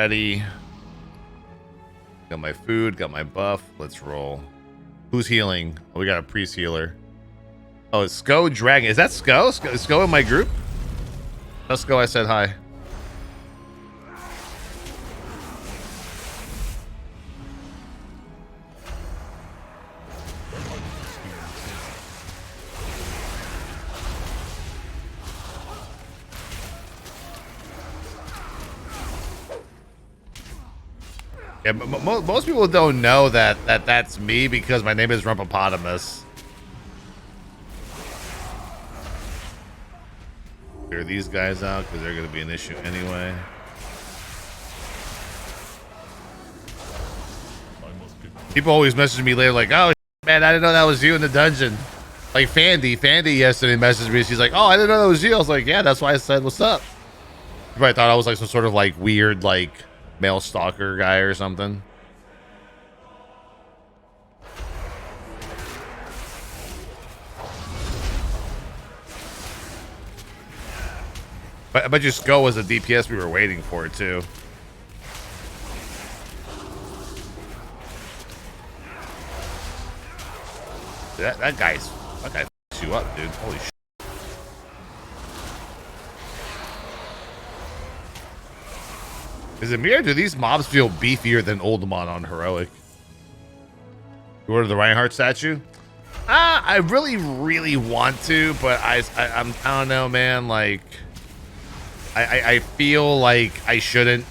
ready. Got my food, got my buff. Let's roll. Who's healing? Oh, we got a priest healer. Oh, it's Sko Dragon. Is that Sko? Sko in my group? That's Sko. I said hi. Yeah, most people don't know that's me because my name is Rumpopotamus. Clear these guys out because they're going to be an issue anyway. People always message me later like, oh, man, I didn't know that was you in the dungeon. Like Fandy yesterday messaged me. She's like, oh, I didn't know that was you. I was like, yeah, that's why I said, what's up? You probably thought I was like some sort of like weird, like male stalker guy or something. But I bet you Sko was the DPS we were waiting for too. That guy f***s you up, dude. Holy shit. Is it me or do these mobs feel beefier than Oldemon on Heroic? You order the Reinhardt statue? I really want to, but I don't know, man. Like, I feel like I shouldn't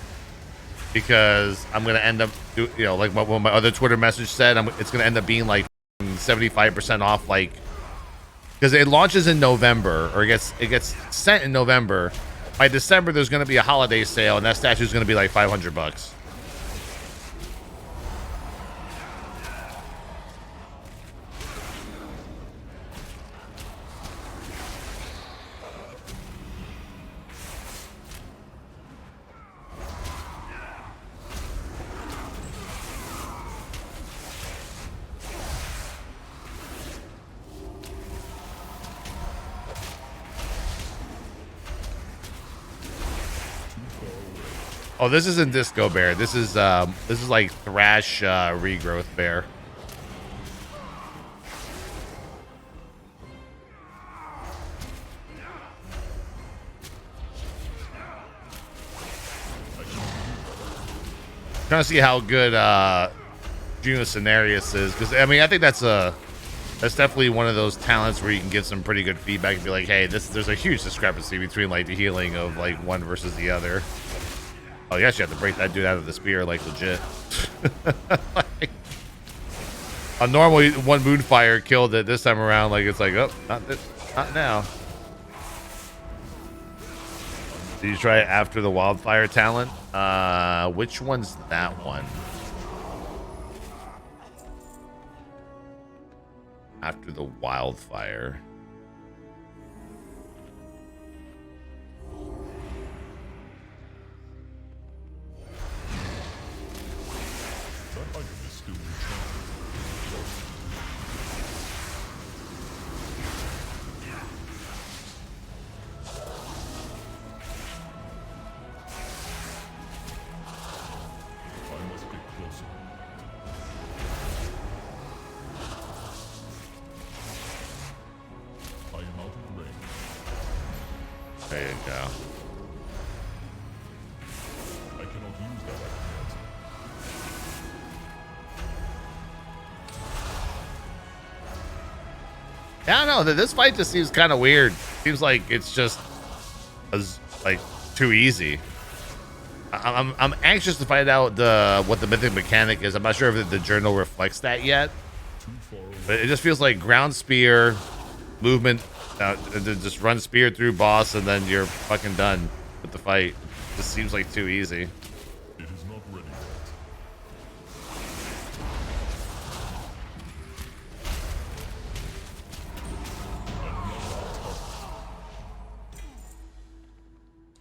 because I'm gonna end up, like what my other Twitter message said. It's gonna end up being like 75% off, like, because it launches in November, or it gets sent in November. By December, there's going to be a holiday sale, and that statue is going to be like $500. Oh, this isn't Disco Bear. This is like Thrash Regrowth Bear. Trying to see how good Juno Cenarius is, because I mean I think that's definitely one of those talents where you can give some pretty good feedback and be like, hey, there's a huge discrepancy between like the healing of like one versus the other. Oh, you actually have to break that dude out of the spear, like, legit. Like, a normal one Moonfire killed it. This time around, like, it's like, oh, not now. Did you try it after the Wildfire talent? Which one's that one? After the Wildfire. There you go. I cannot use that. Yeah, I don't know. This fight just seems kind of weird. Seems like it's just like too easy. I'm anxious to find out what the mythic mechanic is. I'm not sure if the journal reflects that yet. But it just feels like ground spear, movement. Just run spear through boss and then you're fucking done with the fight. This seems like too easy. It is not ready yet.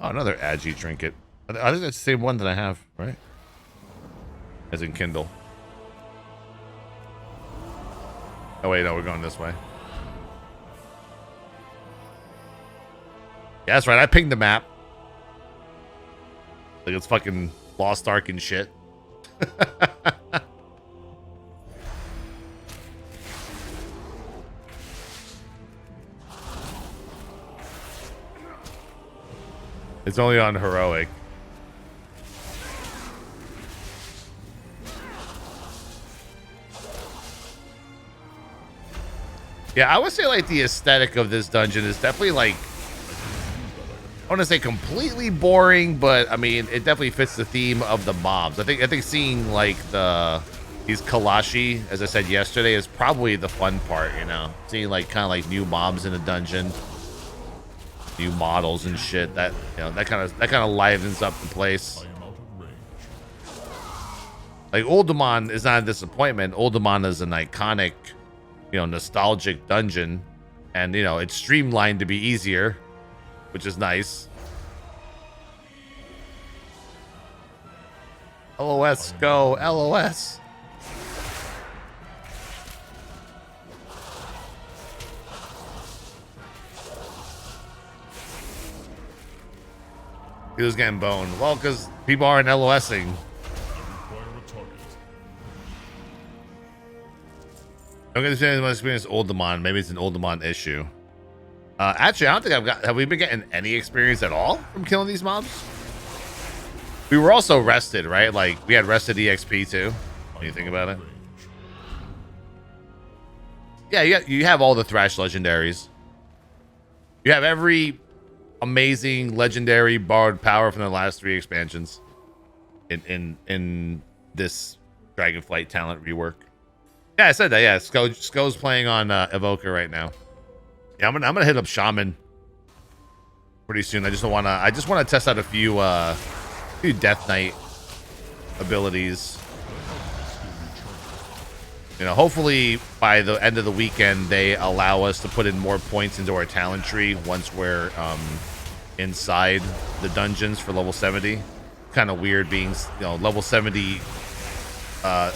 Oh, another Agi trinket. I think that's the same one that I have, right? As in Kindle. Oh wait, no, we're going this way. Yeah, that's right. I pinged the map. Like it's fucking Lost Ark and shit. It's only on heroic. Yeah, I would say like the aesthetic of this dungeon is definitely like, I want to say completely boring, but I mean it definitely fits the theme of the mobs. I think seeing like these Kalashi, as I said yesterday, is probably the fun part. You know, seeing like kind of like new mobs in a dungeon, new models and shit. That, you know, that kind of livens up the place. Like Uldaman is not a disappointment. Uldaman is an iconic, you know, nostalgic dungeon, and you know it's streamlined to be easier, which is nice. LOS, go LOS. He was getting boned. Well, because people aren't LOSing. I'm gonna say my experience Uldaman. Maybe it's an Uldaman issue. Actually, I don't think have we been getting any experience at all from killing these mobs? We were also rested, right? Like we had rested EXP too. When you think about it. Yeah, you have all the Thrash legendaries. You have every amazing legendary borrowed power from the last 3 expansions in this Dragonflight talent rework. Yeah, I said that. Yeah, Sko's playing on Evoker right now. Yeah, I'm gonna hit up Shaman pretty soon. I just want to test out a few Death Knight abilities. You know, hopefully by the end of the weekend they allow us to put in more points into our talent tree once we're inside the dungeons for level 70. Kind of weird being, you know, level 70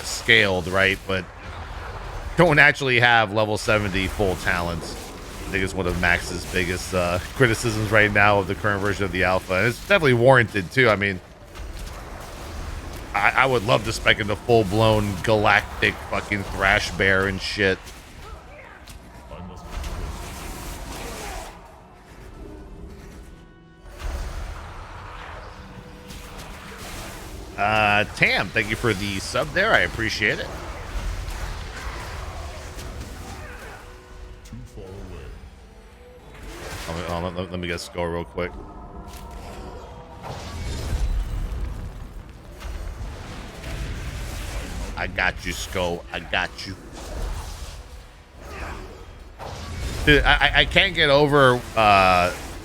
scaled, right? But don't actually have level 70 full talents. I think it's one of Max's biggest criticisms right now of the current version of the alpha. And it's definitely warranted too. I mean, I would love to spec into full-blown galactic fucking Thrash Bear and shit. Tam, thank you for the sub there. I appreciate it. Let me get a score real quick. I got you, Sko. I got you. Dude, I can't get over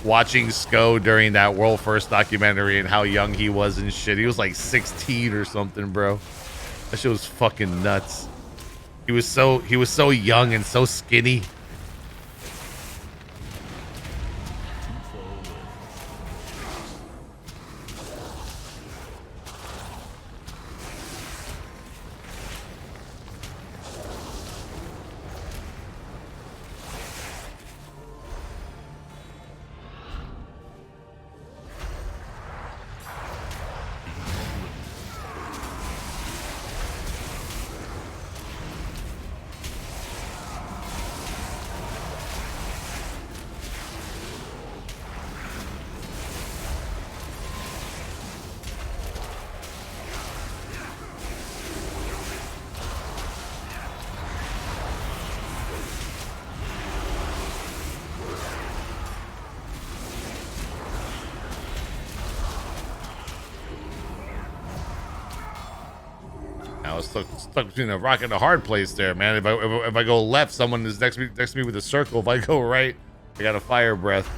watching Sko during that World First documentary and how young he was and shit. He was like 16 or something, bro. That shit was fucking nuts. He was so young and so skinny. Stuck between a rock and a hard place there, man. If I go left, someone is next to me with a circle. If I go right, I got a fire breath.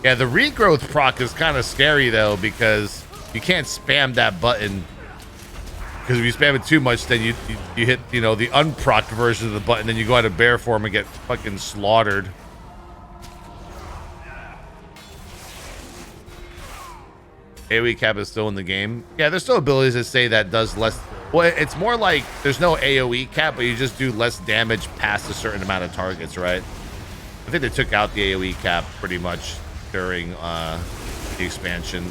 Yeah, the regrowth proc is kind of scary though, because you can't spam that button. Because if you spam it too much, then you hit, you know, the unprocced version of the button, then you go out of bear form and get fucking slaughtered. AoE cap is still in the game. Yeah, there's still abilities that say that does less Well, it's more like there's no AoE cap, but you just do less damage past a certain amount of targets, right? I think they took out the AoE cap pretty much during the expansion.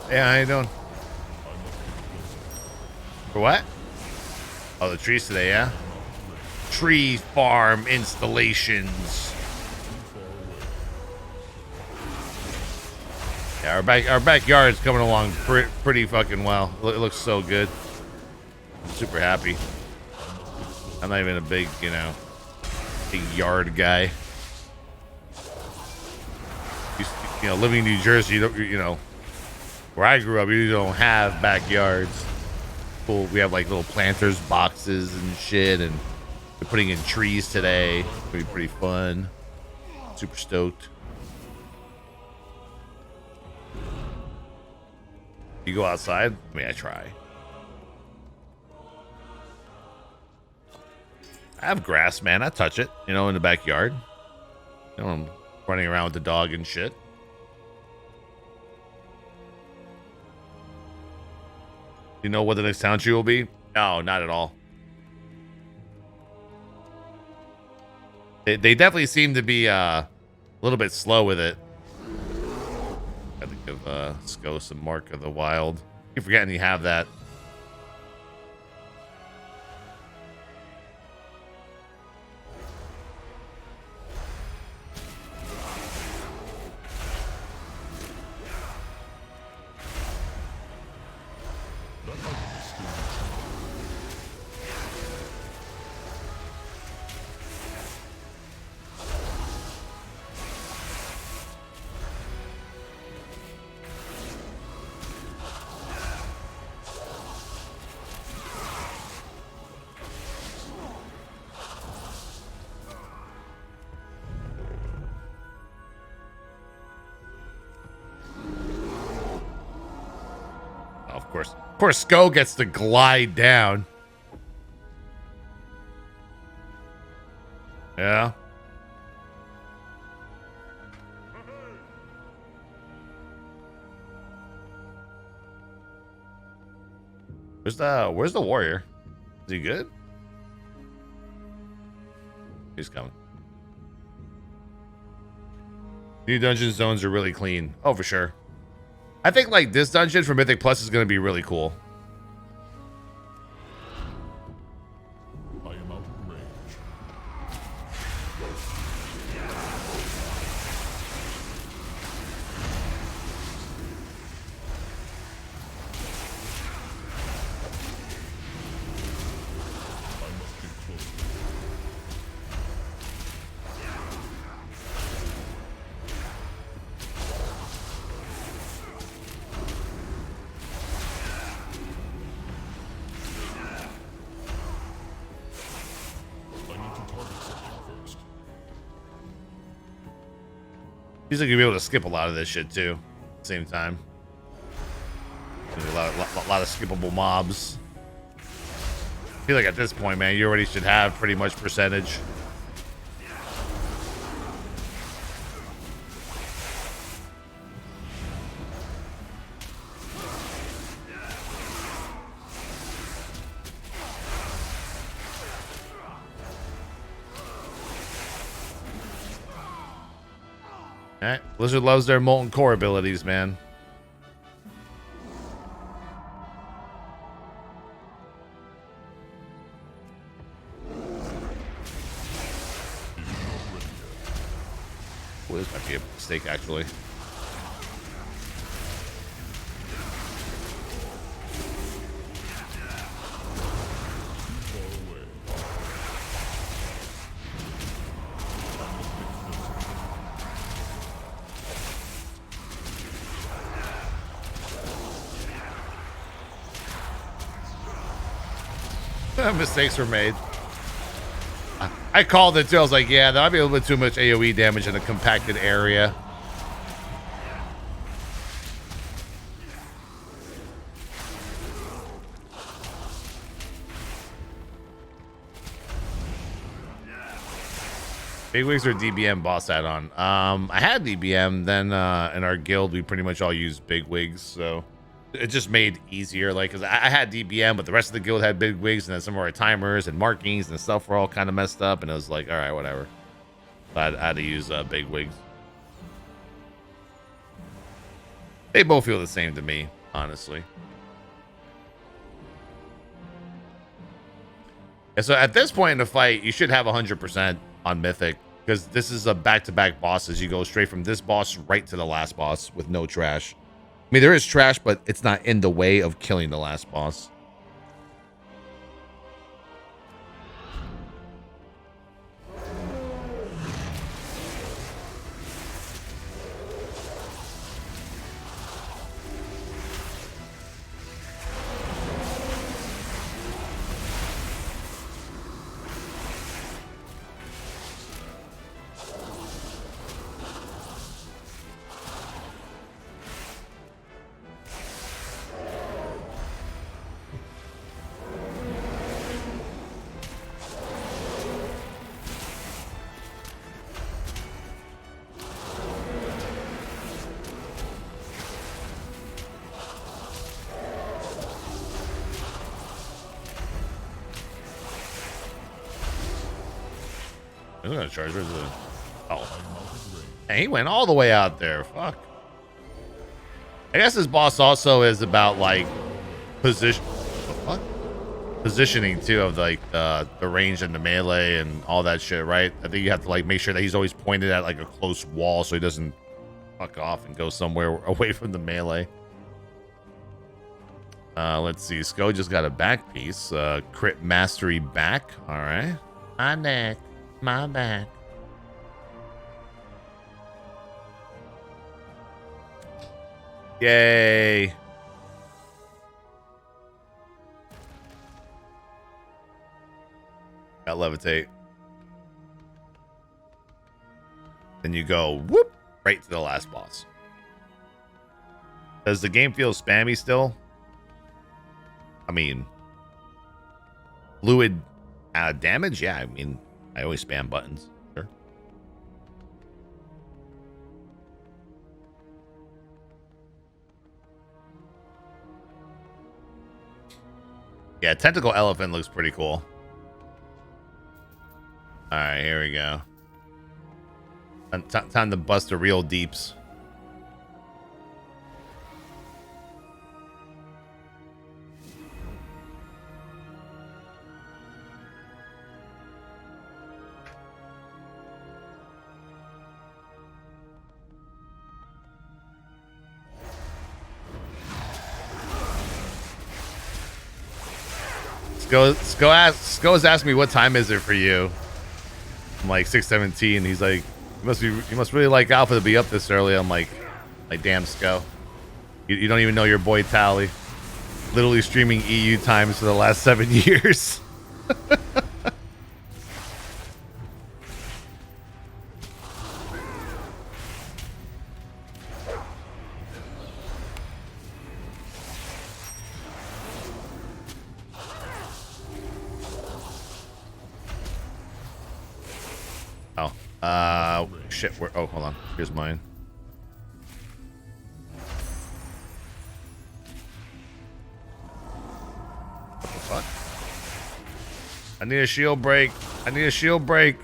Yeah, how you doing? For what? Oh, the trees today, yeah? Tree farm installations. Yeah, our backyard's coming along pretty fucking well. It looks so good. I'm super happy. I'm not even a big, big yard guy. Living in New Jersey, where I grew up, you don't have backyards. Cool. We have like little planters boxes and shit, and we're putting in trees today. It's gonna be pretty fun. Super stoked. You go outside? I mean, I try. I have grass, man. I touch it, in the backyard. I'm running around with the dog and shit. You know what the next town tree will be? No, not at all. They definitely seem to be a little bit slow with it. I think of Skos and Mark of the Wild. Keep forgetting you have that. Of course, Sko gets to glide down. Yeah. Where's the warrior? Is he good? He's coming. New dungeon zones are really clean. Oh, for sure. I think like this dungeon for Mythic Plus is going to be really cool. I am out of range. He's gonna be able to skip a lot of this shit too. At the same time, there's a lot of skippable mobs. I feel like at this point, man, you already should have pretty much percentage. Alright, Blizzard loves their molten core abilities, man. Well, this might be a mistake, actually. Mistakes were made. I called it too. I was like, yeah, that'll be a little bit too much AoE damage in a compacted area. Bigwigs or DBM boss add-on? I had DBM, then in our guild we pretty much all used bigwigs, so it just made easier. Like, cause I had DBM, but the rest of the guild had bigwigs, and then some of our timers and markings and stuff were all kind of messed up, and it was like, all right, whatever. So I had to use bigwigs. They both feel the same to me, honestly. And so at this point in the fight, you should have 100% on Mythic, because this is a back-to-back bosses. You go straight from this boss right to the last boss with no trash. I mean, there is trash, but it's not in the way of killing the last boss. I'm gonna charge. Where's the... Oh. And he went all the way out there. Fuck. I guess this boss also is about like position. What? Positioning too, of like the range and the melee and all that shit, right? I think you have to like make sure that he's always pointed at like a close wall so he doesn't fuck off and go somewhere away from the melee. Let's see. Sko just got a back piece. Crit mastery back. All right. My neck. My back. Yay. Got levitate. Then you go whoop right to the last boss. Does the game feel spammy still? I mean, fluid damage? Yeah, I mean, I always spam buttons. Sure. Yeah, tentacle elephant looks pretty cool. All right, here we go. Time to bust the real deeps. Sko has asked me what time is it for you. I'm like 6:17. He's like, you must really like Alpha to be up this early. I'm like damn, Sko. You don't even know your boy Towelliee. Literally streaming EU times for the last 7 years. Shit. Oh, hold on. Here's mine. What the fuck? I need a shield break. I need a shield break.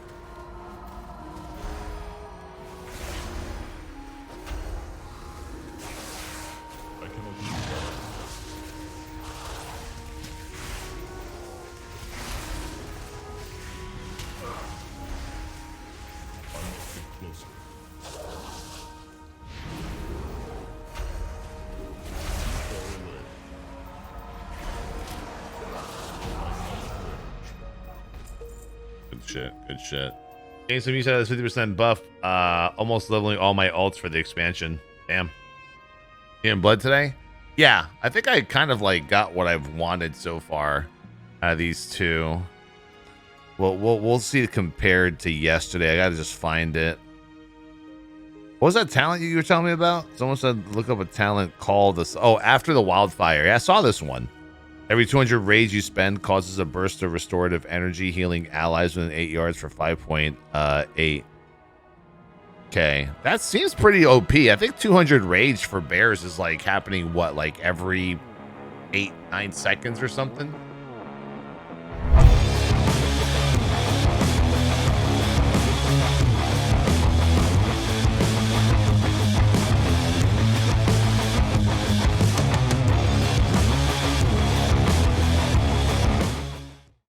Good shit. Okay, so you said that's 50% buff. Almost leveling all my ults for the expansion. Damn. You in blood today? Yeah, I think I kind of like got what I've wanted so far out of these two. Well, we'll see it compared to yesterday. I gotta just find it. What was that talent you were telling me about? Someone said look up a talent called this. Oh, after the wildfire. Yeah, I saw this one. Every 200 rage you spend causes a burst of restorative energy, healing allies within 8 yards for 5.8. Okay, that seems pretty OP. I think 200 rage for bears is like happening, what, like every 8-9 seconds or something?